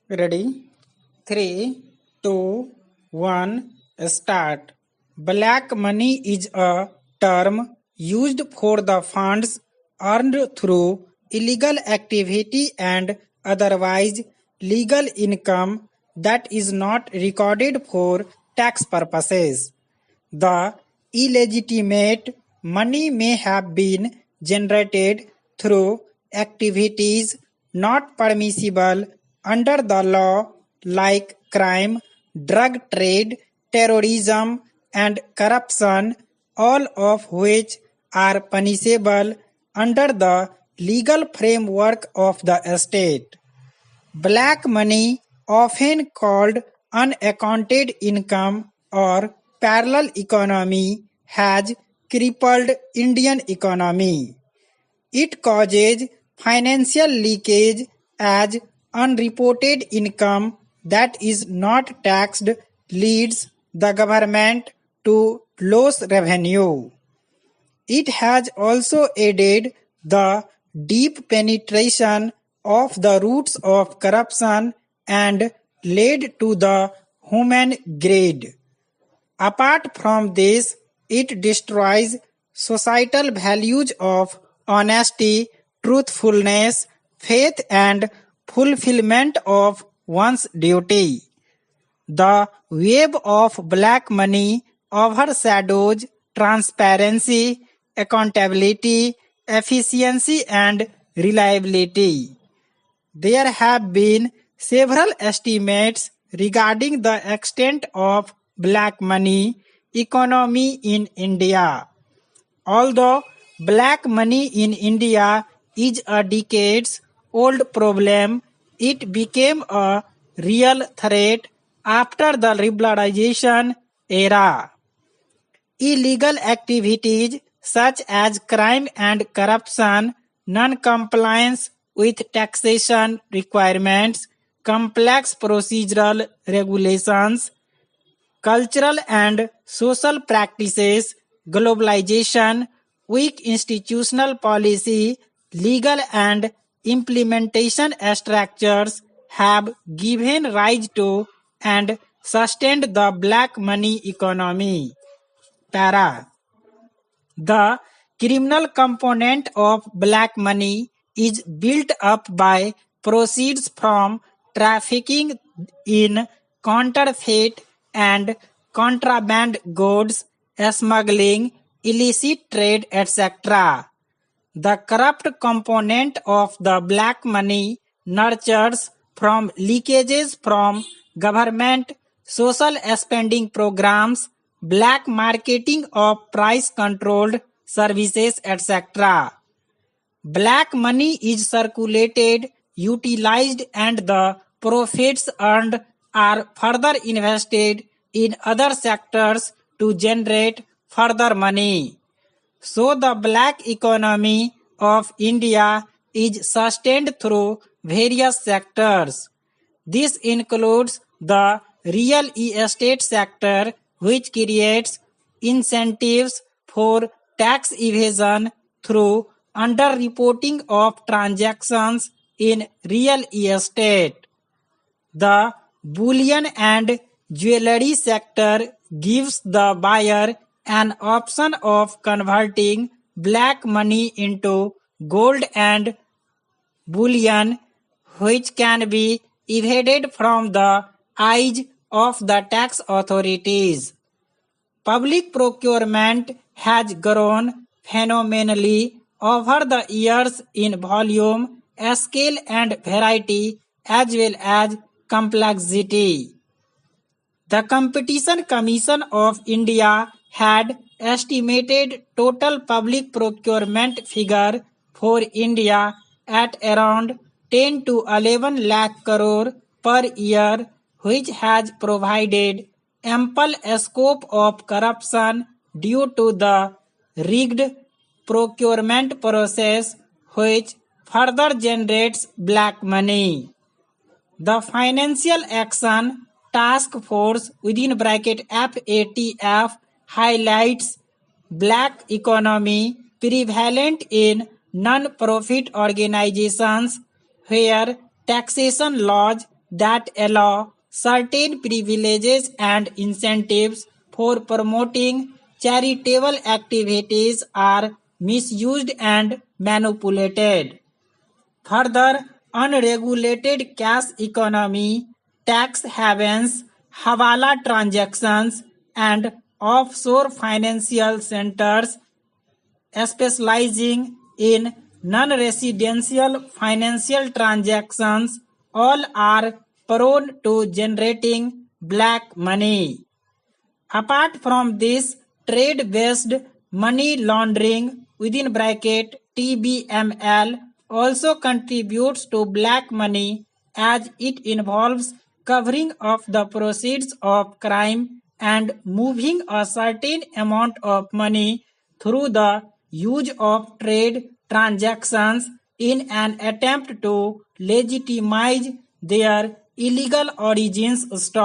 Ready? 3, 2, 1, start. Black money is a term used for the funds earned through illegal activity and otherwise legal income that is not recorded for tax purposes. The illegitimate money may have been generated through activities not permissible under the law like crime, drug trade, terrorism, and corruption, all of which are punishable under the legal framework of the state. Black money, often called unaccounted income or parallel economy, has crippled Indian economy. It causes financial leakage as unreported income that is not taxed leads the government to lose revenue. It has also aided the deep penetration of the roots of corruption and led to the human greed. Apart from this, it destroys societal values of honesty, truthfulness, faith, and fulfillment of one's duty. The web of black money overshadows transparency, accountability, efficiency, and reliability. There have been several estimates regarding the extent of black money economy in India. Although black money in India is a decades old problem, it became a real threat after the liberalization era. Illegal activities such as crime and corruption, non-compliance with taxation requirements, complex procedural regulations, cultural and social practices, globalization, weak institutional policy, legal and implementation structures have given rise to and sustained the black money economy. Para. The criminal component of black money is built up by proceeds from trafficking in counterfeit and contraband goods, smuggling, illicit trade, etc. The corrupt component of the black money nurtures from leakages from government social spending programs, black marketing of price controlled services, etc. Black money is circulated, utilized, and the profits earned are further invested in other sectors to generate further money. So the black economy of India is sustained through various sectors. This includes the real estate sector, which creates incentives for tax evasion through underreporting of transactions in real estate. The bullion and jewelry sector gives the buyer an option of converting black money into gold and bullion, which can be evaded from the eyes of the tax authorities. Public procurement has grown phenomenally over the years in volume, scale, and variety, as well as complexity. The Competition Commission of India had estimated total public procurement figure for India at around 10 to 11 lakh crore per year, which has provided ample scope of corruption due to the rigged procurement process, which further generates black money. The Financial Action Task Force (FATF) highlights black economy prevalent in non-profit organizations where taxation laws that allow certain privileges and incentives for promoting charitable activities are misused and manipulated. Further, unregulated cash economy, tax havens, hawala transactions, and offshore financial centers specializing in non-residential financial transactions all are prone to generating black money. Apart from this, trade-based money laundering within bracket (TBML) also contributes to black money as it involves covering of the proceeds of crime and moving a certain amount of money through the use of trade transactions in an attempt to legitimize their illegal origins story.